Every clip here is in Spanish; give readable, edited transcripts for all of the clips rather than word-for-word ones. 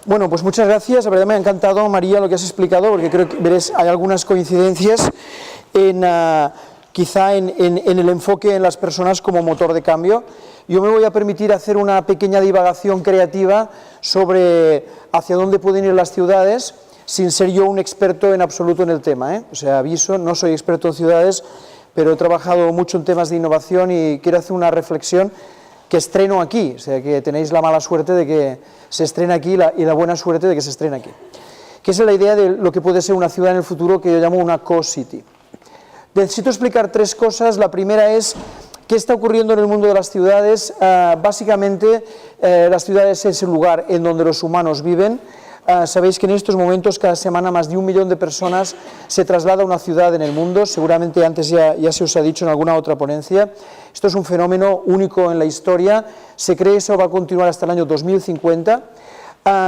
Bueno, pues muchas gracias. La verdad me ha encantado, María, lo que has explicado, porque creo que veréis, hay algunas coincidencias quizá en el enfoque en las personas como motor de cambio. Yo me voy a permitir hacer una pequeña divagación creativa sobre hacia dónde pueden ir las ciudades, sin ser yo un experto en absoluto en el tema, ¿eh? O sea, aviso, no soy experto en ciudades, pero he trabajado mucho en temas de innovación y quiero hacer una reflexión que estreno aquí, o sea, que tenéis la mala suerte de que se estrena aquí y la buena suerte de que se estrena aquí, que es la idea de lo que puede ser una ciudad en el futuro que yo llamo una co-city. Necesito explicar tres cosas. La primera es qué está ocurriendo en el mundo de las ciudades. Básicamente, las ciudades es el lugar en donde los humanos viven. Sabéis que en estos momentos cada semana más de 1 millón de personas se traslada a una ciudad en el mundo, seguramente antes ya se os ha dicho en alguna otra ponencia. Esto es un fenómeno único en la historia, se cree que eso va a continuar hasta el año 2050.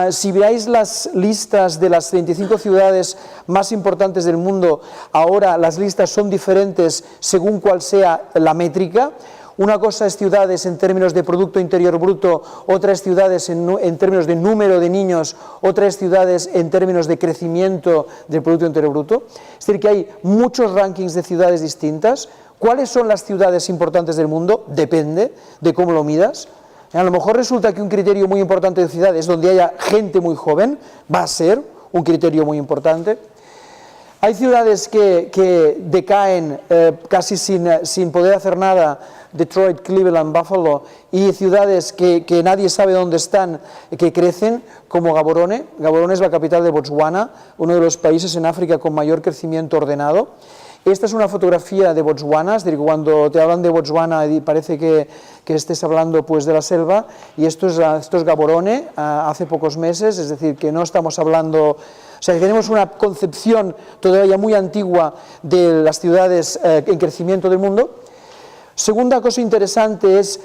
Si veáis las listas de las 25 ciudades más importantes del mundo, ahora las listas son diferentes según cuál sea la métrica. Una cosa es ciudades en términos de Producto Interior Bruto, otra es ciudades en términos de número de niños, otra es ciudades en términos de crecimiento del Producto Interior Bruto. Es decir, que hay muchos rankings de ciudades distintas. ¿Cuáles son las ciudades importantes del mundo? Depende de cómo lo midas. A lo mejor resulta que un criterio muy importante de ciudad es donde haya gente muy joven, va a ser un criterio muy importante. Hay ciudades que decaen casi sin poder hacer nada, Detroit, Cleveland, Buffalo, y ciudades que nadie sabe dónde están, que crecen, como Gaborone. Gaborone es la capital de Botswana, uno de los países en África con mayor crecimiento ordenado. Esta es una fotografía de Botswana, es decir, cuando te hablan de Botswana parece que estés hablando pues de la selva, y esto es Gaborone hace pocos meses, es decir, que no estamos hablando, o sea, que tenemos una concepción todavía muy antigua de las ciudades en crecimiento del mundo. Segunda cosa interesante es,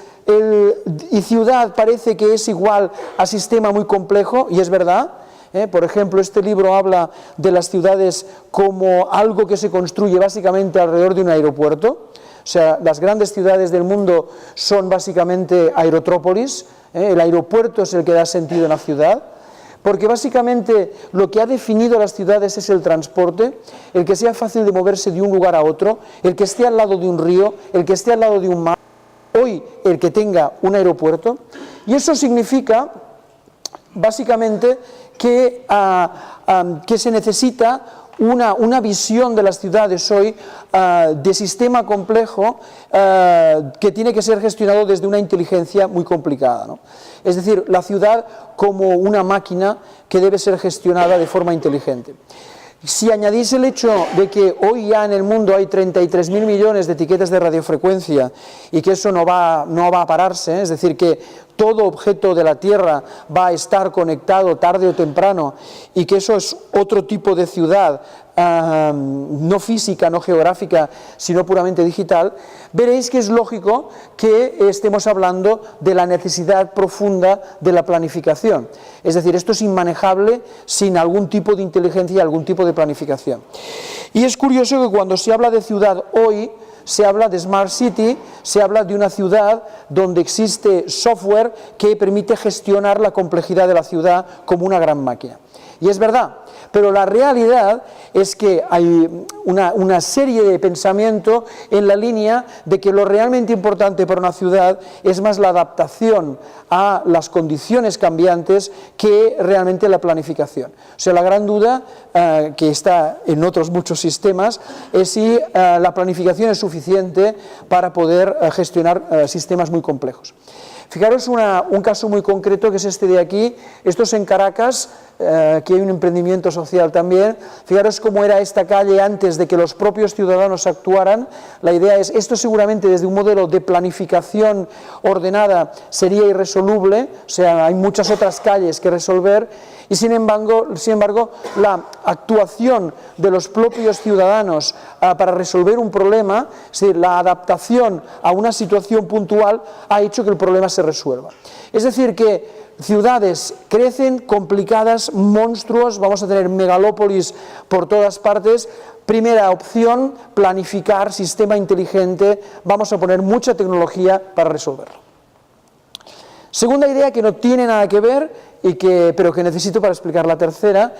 y ciudad parece que es igual a sistema muy complejo, y es verdad. Por ejemplo, este libro habla de las ciudades como algo que se construye básicamente alrededor de un aeropuerto. O sea, las grandes ciudades del mundo son básicamente aerotrópolis. El aeropuerto es el que da sentido a la ciudad, porque básicamente lo que ha definido las ciudades es el transporte, el que sea fácil de moverse de un lugar a otro, el que esté al lado de un río, el que esté al lado de un mar, hoy el que tenga un aeropuerto, y eso significa básicamente que se necesita una visión de las ciudades hoy de sistema complejo que tiene que ser gestionado desde una inteligencia muy complicada, ¿no? Es decir, la ciudad como una máquina que debe ser gestionada de forma inteligente. Si añadís el hecho de que hoy ya en el mundo hay 33.000 millones de etiquetas de radiofrecuencia y que eso no va a pararse, es decir, que todo objeto de la Tierra va a estar conectado tarde o temprano, y que eso es otro tipo de ciudad, no física, no geográfica, sino puramente digital, veréis que es lógico que estemos hablando de la necesidad profunda de la planificación. Es decir, esto es inmanejable sin algún tipo de inteligencia y algún tipo de planificación. Y es curioso que cuando se habla de ciudad hoy, se habla de Smart City, se habla de una ciudad donde existe software que permite gestionar la complejidad de la ciudad como una gran máquina. Y es verdad, pero la realidad es que hay una serie de pensamiento en la línea de que lo realmente importante para una ciudad es más la adaptación a las condiciones cambiantes que realmente la planificación. O sea, la gran duda que está en otros muchos sistemas es si la planificación es suficiente para poder gestionar sistemas muy complejos. Fijaros un caso muy concreto que es este de aquí. Esto es en Caracas, aquí hay un emprendimiento social también. Fijaros cómo era esta calle antes de que los propios ciudadanos actuaran. La idea es, esto seguramente desde un modelo de planificación ordenada sería irresoluble, o sea, hay muchas otras calles que resolver, y sin embargo la actuación de los propios ciudadanos para resolver un problema, es decir, la adaptación a una situación puntual, ha hecho que el problema se resuelva. Es decir, que ciudades crecen, complicadas, monstruos, vamos a tener megalópolis por todas partes. Primera opción, planificar, sistema inteligente, vamos a poner mucha tecnología para resolverlo. Segunda idea que no tiene nada que ver, pero que necesito para explicar la tercera,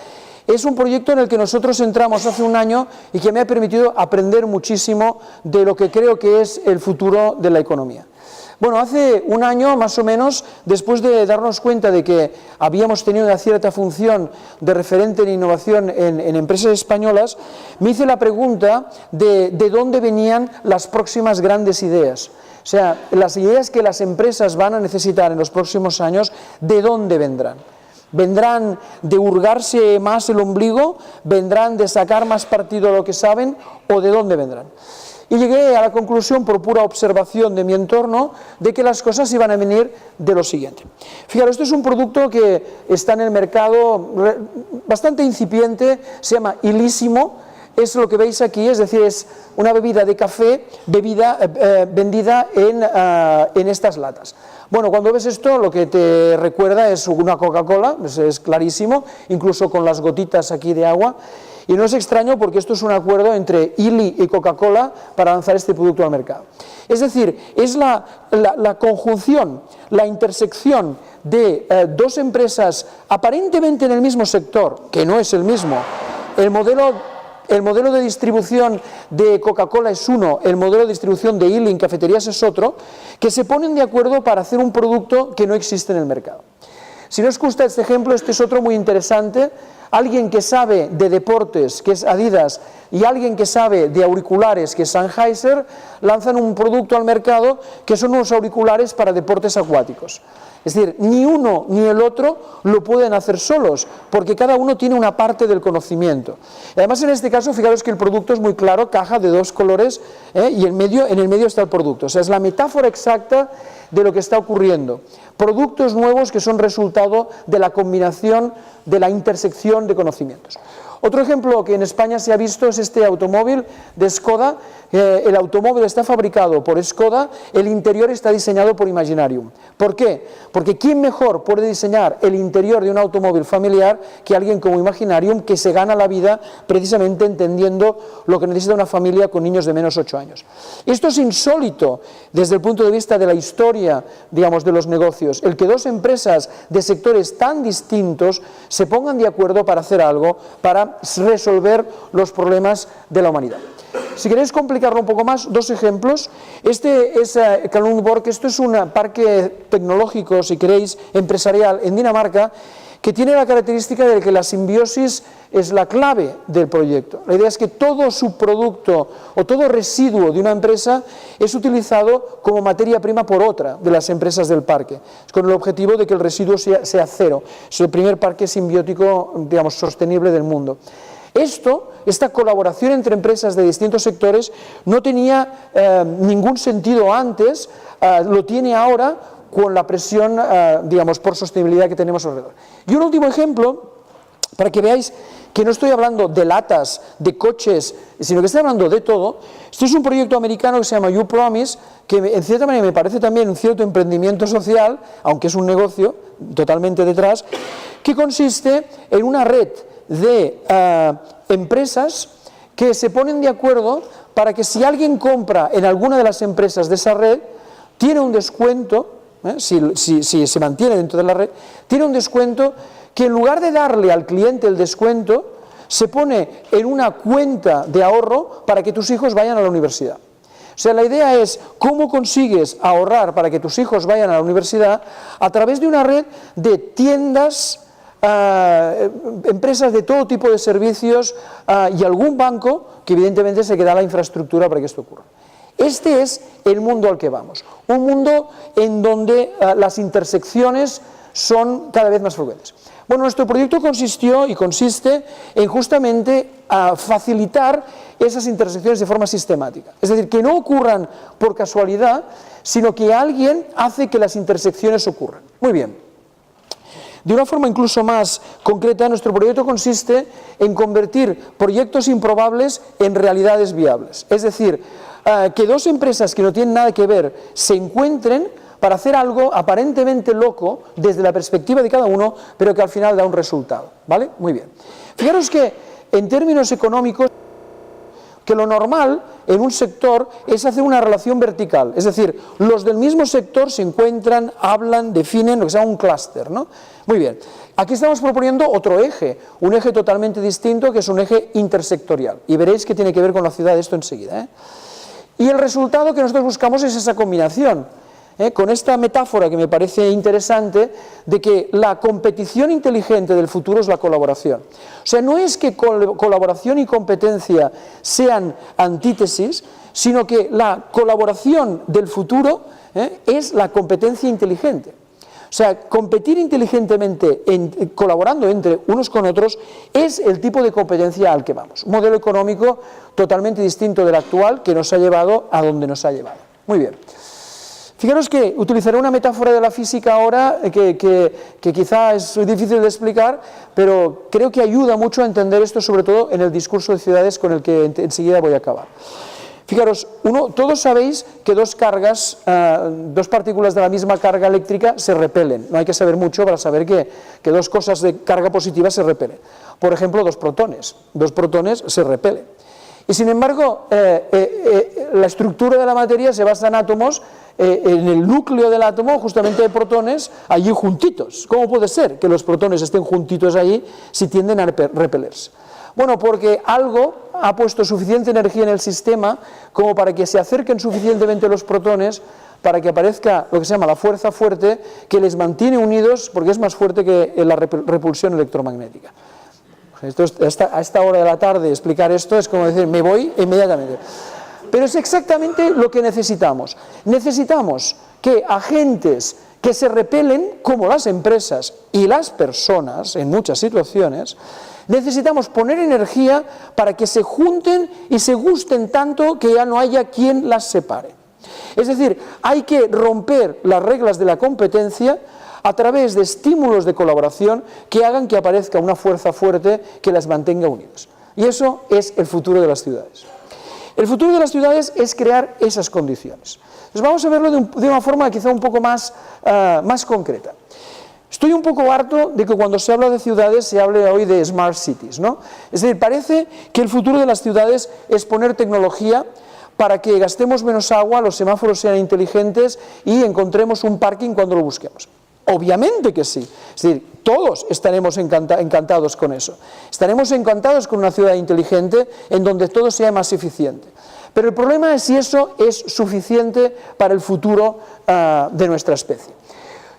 es un proyecto en el que nosotros entramos hace un año y que me ha permitido aprender muchísimo de lo que creo que es el futuro de la economía. Bueno, hace un año más o menos, después de darnos cuenta de que habíamos tenido una cierta función de referente en innovación en empresas españolas, me hice la pregunta de dónde venían las próximas grandes ideas. O sea, las ideas que las empresas van a necesitar en los próximos años, ¿de dónde vendrán? ¿Vendrán de hurgarse más el ombligo? ¿Vendrán de sacar más partido a lo que saben? ¿O de dónde vendrán? Y llegué a la conclusión, por pura observación de mi entorno, de que las cosas iban a venir de lo siguiente. Fijaros, esto es un producto que está en el mercado bastante incipiente, se llama Ilísimo, es lo que veis aquí, es decir, es una bebida de café vendida en estas latas. Bueno, cuando ves esto, lo que te recuerda es una Coca-Cola, es clarísimo, incluso con las gotitas aquí de agua. Y no es extraño porque esto es un acuerdo entre Illy y Coca-Cola para lanzar este producto al mercado. Es decir, es la conjunción, la intersección de dos empresas aparentemente en el mismo sector, que no es el mismo. El modelo de distribución de Coca-Cola es uno, el modelo de distribución de Illy en cafeterías es otro, que se ponen de acuerdo para hacer un producto que no existe en el mercado. Si no os gusta este ejemplo, este es otro muy interesante. Alguien que sabe de deportes, que es Adidas, y alguien que sabe de auriculares, que es Sennheiser, lanzan un producto al mercado que son unos auriculares para deportes acuáticos. Es decir, ni uno ni el otro lo pueden hacer solos, porque cada uno tiene una parte del conocimiento. Y además, en este caso, fijaros que el producto es muy claro, caja de dos colores, y en el medio está el producto. O sea, es la metáfora exacta de lo que está ocurriendo. Productos nuevos que son resultado de la combinación, de la intersección de conocimientos. Otro ejemplo que en España se ha visto es este automóvil de Skoda. El automóvil está fabricado por Skoda, el interior está diseñado por Imaginarium. ¿Por qué? Porque ¿quién mejor puede diseñar el interior de un automóvil familiar que alguien como Imaginarium, que se gana la vida precisamente entendiendo lo que necesita una familia con niños de menos 8 años? Esto es insólito desde el punto de vista de la historia, digamos, de los negocios, el que dos empresas de sectores tan distintos se pongan de acuerdo para hacer algo, para resolver los problemas de la humanidad. Si queréis complicarlo un poco más, dos ejemplos. Este es Kalundborg, esto es un parque tecnológico, si queréis, empresarial en Dinamarca, que tiene la característica de que la simbiosis es la clave del proyecto. La idea es que todo subproducto o todo residuo de una empresa es utilizado como materia prima por otra de las empresas del parque, con el objetivo de que el residuo sea cero. Es el primer parque simbiótico, digamos, sostenible del mundo. Esta colaboración entre empresas de distintos sectores no tenía ningún sentido antes, lo tiene ahora con la presión, digamos, por sostenibilidad que tenemos alrededor. Y un último ejemplo, para que veáis que no estoy hablando de latas, de coches, sino que estoy hablando de todo. Esto es un proyecto americano que se llama You Promise, que en cierta manera me parece también un cierto emprendimiento social, aunque es un negocio totalmente detrás, que consiste en una red de empresas que se ponen de acuerdo para que si alguien compra en alguna de las empresas de esa red, tiene un descuento, si se mantiene dentro de la red, tiene un descuento que en lugar de darle al cliente el descuento, se pone en una cuenta de ahorro para que tus hijos vayan a la universidad. O sea, la idea es cómo consigues ahorrar para que tus hijos vayan a la universidad a través de una red de tiendas, empresas de todo tipo de servicios y algún banco que evidentemente se queda la infraestructura para que esto ocurra. Este es el mundo al que vamos, un mundo en donde las intersecciones son cada vez más frecuentes. Bueno, nuestro proyecto consistió y consiste en justamente facilitar esas intersecciones de forma sistemática. Es decir, que no ocurran por casualidad, sino que alguien hace que las intersecciones ocurran. Muy bien. De una forma incluso más concreta, nuestro proyecto consiste en convertir proyectos improbables en realidades viables. Es decir, que dos empresas que no tienen nada que ver se encuentren para hacer algo aparentemente loco desde la perspectiva de cada uno, pero que al final da un resultado, ¿vale? Muy bien. Fijaros que en términos económicos, que lo normal en un sector es hacer una relación vertical, es decir, los del mismo sector se encuentran, hablan, definen lo que se llama un clúster, ¿no? Muy bien, aquí estamos proponiendo otro eje, un eje totalmente distinto que es un eje intersectorial, y veréis que tiene que ver con la ciudad esto enseguida, ¿eh? Y el resultado que nosotros buscamos es esa combinación, con esta metáfora que me parece interesante de que la competición inteligente del futuro es la colaboración. O sea, no es que colaboración y competencia sean antítesis, sino que la colaboración del futuro es la competencia inteligente. O sea, competir inteligentemente, colaborando entre unos con otros, es el tipo de competencia al que vamos. Un modelo económico totalmente distinto del actual que nos ha llevado a donde nos ha llevado. Muy bien. Fijaros que utilizaré una metáfora de la física ahora que quizá es difícil de explicar, pero creo que ayuda mucho a entender esto, sobre todo en el discurso de ciudades con el que enseguida voy a acabar. Fijaros, todos sabéis que dos cargas, dos partículas de la misma carga eléctrica se repelen. No hay que saber mucho para saber que dos cosas de carga positiva se repelen. Por ejemplo, dos protones se repelen. Y sin embargo, la estructura de la materia se basa en átomos. En el núcleo del átomo justamente hay protones allí juntitos. ¿Cómo puede ser que los protones estén juntitos allí si tienden a repelerse? Bueno, porque algo ha puesto suficiente energía en el sistema como para que se acerquen suficientemente los protones para que aparezca lo que se llama la fuerza fuerte que les mantiene unidos porque es más fuerte que la repulsión electromagnética. Esto, a esta hora de la tarde explicar esto es como decir, me voy inmediatamente. Pero es exactamente lo que necesitamos. Necesitamos que agentes que se repelen, como las empresas y las personas, en muchas situaciones, necesitamos poner energía para que se junten y se gusten tanto que ya no haya quien las separe. Es decir, hay que romper las reglas de la competencia a través de estímulos de colaboración que hagan que aparezca una fuerza fuerte que las mantenga unidas. Y eso es el futuro de las ciudades. El futuro de las ciudades es crear esas condiciones. Entonces vamos a verlo de una forma quizá un poco más concreta. Estoy un poco harto de que cuando se habla de ciudades se hable hoy de smart cities, ¿no? Es decir, parece que el futuro de las ciudades es poner tecnología para que gastemos menos agua, los semáforos sean inteligentes y encontremos un parking cuando lo busquemos. Obviamente que sí, es decir, todos estaremos encantados con eso. Estaremos encantados con una ciudad inteligente en donde todo sea más eficiente. Pero el problema es si eso es suficiente para el futuro de nuestra especie.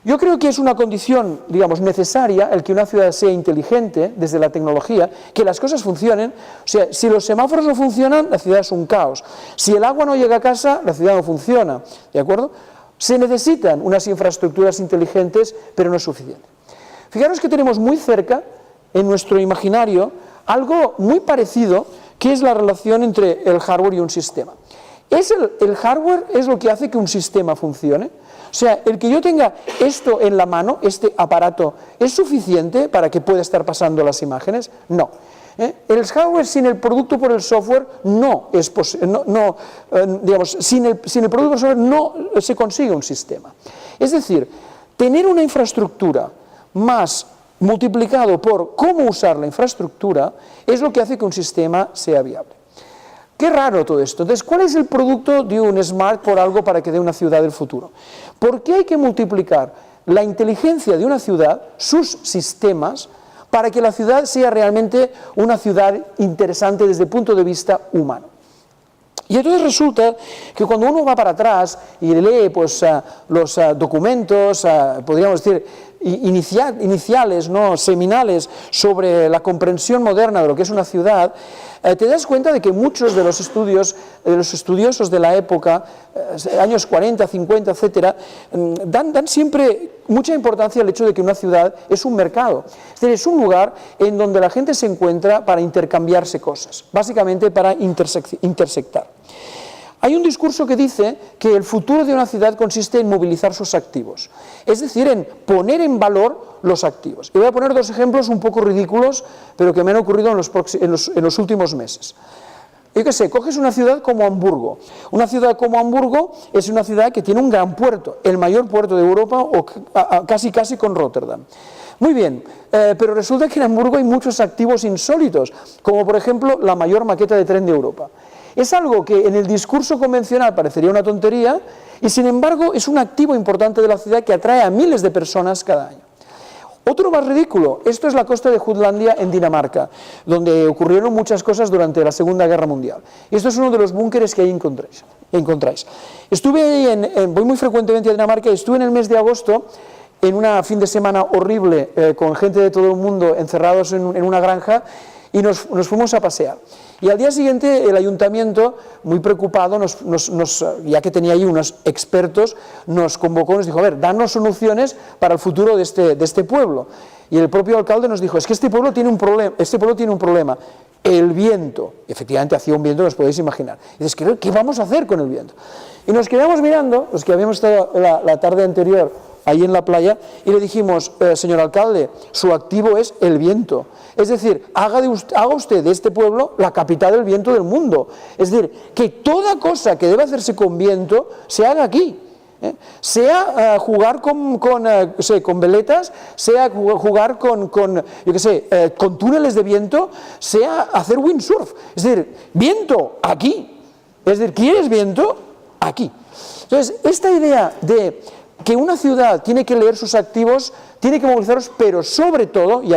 Yo creo que es una condición, digamos, necesaria el que una ciudad sea inteligente desde la tecnología, que las cosas funcionen. O sea, si los semáforos no funcionan, la ciudad es un caos. Si el agua no llega a casa, la ciudad no funciona, ¿de acuerdo? Se necesitan unas infraestructuras inteligentes, pero no es suficiente. Fijaros que tenemos muy cerca, en nuestro imaginario, algo muy parecido, que es la relación entre el hardware y un sistema. El hardware es lo que hace que un sistema funcione. O sea, el que yo tenga esto en la mano, este aparato, ¿es suficiente para que pueda estar pasando las imágenes? No. El hardware sin el producto por el software no es posible, digamos, sin el producto por el software no se consigue un sistema. Es decir, tener una infraestructura más multiplicado por cómo usar la infraestructura es lo que hace que un sistema sea viable. Qué raro todo esto. Entonces, ¿cuál es el producto de un smart por algo para que dé una ciudad del futuro? ¿Por qué hay que multiplicar la inteligencia de una ciudad, sus sistemas, para que la ciudad sea realmente una ciudad interesante desde el punto de vista humano? Y entonces resulta que cuando uno va para atrás y lee pues, los documentos, podríamos decir, iniciales, ¿no? Seminales sobre la comprensión moderna de lo que es una ciudad, te das cuenta de que muchos de los estudiosos de la época, años 40, 50, etcétera, dan siempre mucha importancia al hecho de que una ciudad es un mercado. Es decir, es un lugar en donde la gente se encuentra para intercambiarse cosas, básicamente para intersectar. Hay un discurso que dice que el futuro de una ciudad consiste en movilizar sus activos, es decir, en poner en valor los activos. Y voy a poner dos ejemplos un poco ridículos, pero que me han ocurrido en los últimos meses. Yo qué sé, coges una ciudad como Hamburgo. Una ciudad como Hamburgo es una ciudad que tiene un gran puerto, el mayor puerto de Europa, o casi con Rotterdam. Muy bien, pero resulta que en Hamburgo hay muchos activos insólitos, como por ejemplo la mayor maqueta de tren de Europa. Es algo que en el discurso convencional parecería una tontería, y sin embargo es un activo importante de la ciudad que atrae a miles de personas cada año. Otro más ridículo, esto es la costa de Jutlandia en Dinamarca, donde ocurrieron muchas cosas durante la Segunda Guerra Mundial. Y esto es uno de los búnkeres que ahí encontráis. Estuve ahí, voy muy frecuentemente a Dinamarca, y estuve en el mes de agosto en un fin de semana horrible, con gente de todo el mundo encerrados en una granja, y nos fuimos a pasear. Y al día siguiente el ayuntamiento, muy preocupado, ya que tenía ahí unos expertos, nos convocó, nos dijo, a ver, danos soluciones para el futuro de este pueblo. Y el propio alcalde nos dijo, es que este pueblo tiene un problema, el viento. Y efectivamente hacía un viento, os podéis imaginar. Y dices, ¿qué vamos a hacer con el viento? Y nos quedamos mirando, los que habíamos estado la tarde anterior ahí en la playa, y le dijimos, señor alcalde, su activo es el viento. Es decir, haga usted de este pueblo la capital del viento del mundo. Es decir, que toda cosa que debe hacerse con viento se haga aquí. Sea jugar con veletas, sea jugar con túneles de viento, sea hacer windsurf. Es decir, viento aquí. Es decir, ¿quieres viento? Aquí. Entonces, esta idea de que una ciudad tiene que leer sus activos, tiene que movilizarlos, pero sobre todo, y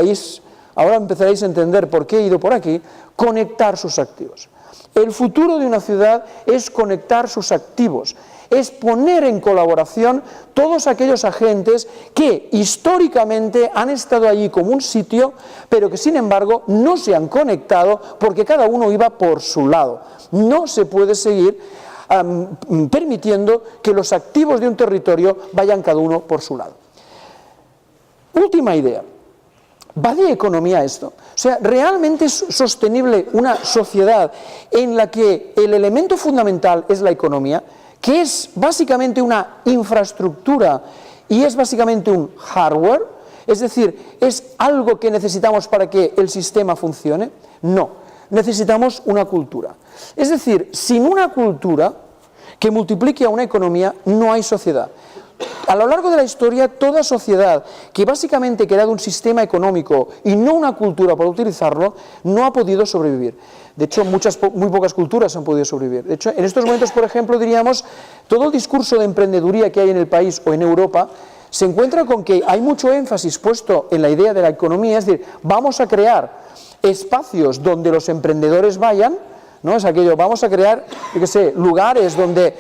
ahora empezaréis a entender por qué he ido por aquí, conectar sus activos. El futuro de una ciudad es conectar sus activos, es poner en colaboración todos aquellos agentes que históricamente han estado allí como un sitio, pero que sin embargo no se han conectado porque cada uno iba por su lado. No se puede seguir permitiendo que los activos de un territorio vayan cada uno por su lado. Última idea. ¿Va de economía esto? O sea, ¿realmente es sostenible una sociedad en la que el elemento fundamental es la economía, que es básicamente una infraestructura y es básicamente un hardware? Es decir, ¿es algo que necesitamos para que el sistema funcione? No, necesitamos una cultura. Es decir, sin una cultura que multiplique a una economía, no hay sociedad. A lo largo de la historia, toda sociedad que básicamente ha creado un sistema económico y no una cultura para utilizarlo, no ha podido sobrevivir. De hecho, muy pocas culturas han podido sobrevivir. De hecho, en estos momentos, por ejemplo, diríamos, todo el discurso de emprendeduría que hay en el país o en Europa se encuentra con que hay mucho énfasis puesto en la idea de la economía, es decir, vamos a crear espacios donde los emprendedores vayan, ¿no? Es aquello, vamos a crear, yo qué sé, lugares donde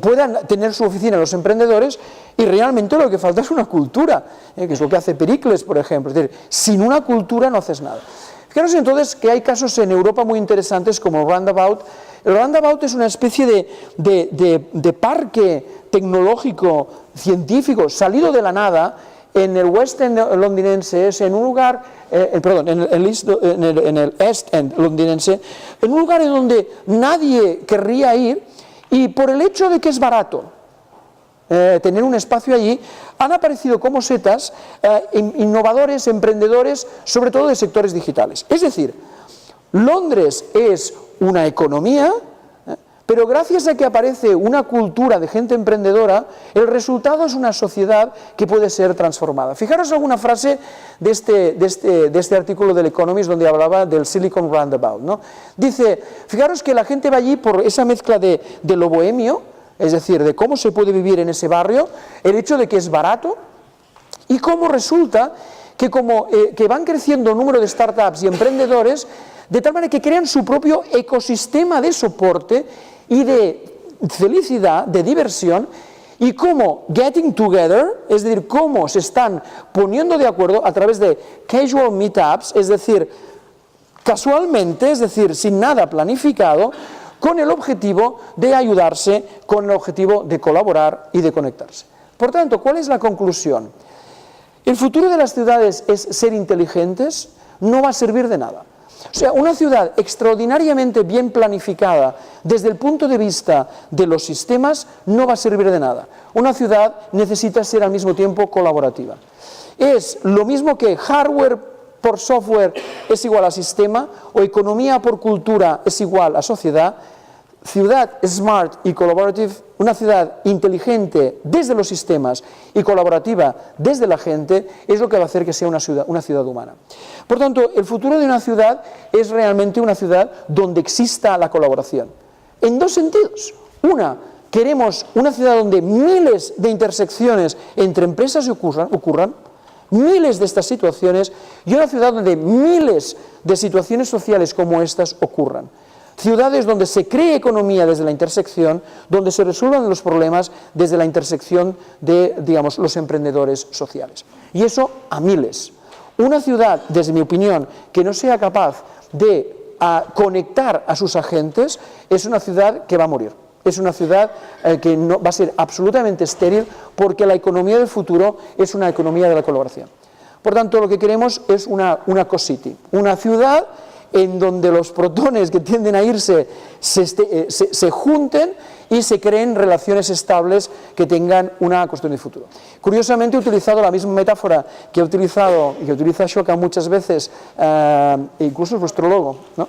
puedan tener su oficina los emprendedores, y realmente lo que falta es una cultura, que es lo que hace Pericles, por ejemplo. Es decir, sin una cultura no haces nada. Fijaros entonces que hay casos en Europa muy interesantes como el Roundabout. El Roundabout es una especie de parque tecnológico, científico, salido de la nada, en el West End londinense, es en un lugar, en el East End londinense, en un lugar en donde nadie querría ir, y por el hecho de que es barato tener un espacio allí, han aparecido como setas innovadores, emprendedores, sobre todo de sectores digitales. Es decir, Londres es una economía, pero gracias a que aparece una cultura de gente emprendedora, el resultado es una sociedad que puede ser transformada. Fijaros alguna frase de este artículo del Economist donde hablaba del Silicon Roundabout, ¿no? Dice, fijaros que la gente va allí por esa mezcla de lo bohemio, es decir, de cómo se puede vivir en ese barrio, el hecho de que es barato, y cómo resulta que van creciendo el número de startups y emprendedores, de tal manera que crean su propio ecosistema de soporte y de felicidad, de diversión, y cómo getting together, es decir, cómo se están poniendo de acuerdo a través de casual meetups, es decir, casualmente, es decir, sin nada planificado, con el objetivo de ayudarse, con el objetivo de colaborar y de conectarse. Por tanto, ¿cuál es la conclusión? El futuro de las ciudades es ser inteligentes, no va a servir de nada. O sea, una ciudad extraordinariamente bien planificada desde el punto de vista de los sistemas no va a servir de nada. Una ciudad necesita ser al mismo tiempo colaborativa. Es lo mismo que hardware por software es igual a sistema, o economía por cultura es igual a sociedad. Ciudad smart y collaborative, una ciudad inteligente desde los sistemas y colaborativa desde la gente, es lo que va a hacer que sea una ciudad humana. Por tanto, el futuro de una ciudad es realmente una ciudad donde exista la colaboración, en dos sentidos. Una, queremos una ciudad donde miles de intersecciones entre empresas ocurran, miles de estas situaciones, y una ciudad donde miles de situaciones sociales como estas ocurran. Ciudades donde se cree economía desde la intersección, donde se resuelvan los problemas desde la intersección de, digamos, los emprendedores sociales. Y eso a miles. Una ciudad, desde mi opinión, que no sea capaz de conectar a sus agentes, es una ciudad que va a morir. Es una ciudad que no, va a ser absolutamente estéril, porque la economía del futuro es una economía de la colaboración. Por tanto, lo que queremos es una co-city, una ciudad en donde los protones que tienden a irse se junten y se creen relaciones estables que tengan una cuestión de futuro. Curiosamente he utilizado la misma metáfora que he utilizado y que utiliza Ashoka muchas veces, incluso en vuestro logo, ¿no?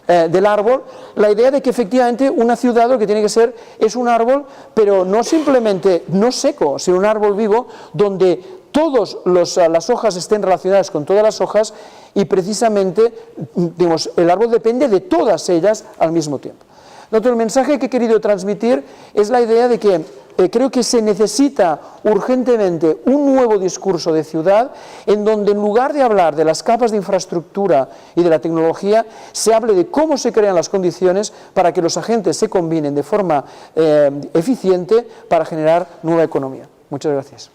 Del árbol, la idea de que efectivamente una ciudad lo que tiene que ser es un árbol, pero no simplemente no seco, sino un árbol vivo donde todas las hojas estén relacionadas con todas las hojas y precisamente, digamos, el árbol depende de todas ellas al mismo tiempo. Entonces, el mensaje que he querido transmitir es la idea de que creo que se necesita urgentemente un nuevo discurso de ciudad en donde en lugar de hablar de las capas de infraestructura y de la tecnología, se hable de cómo se crean las condiciones para que los agentes se combinen de forma eficiente para generar nueva economía. Muchas gracias.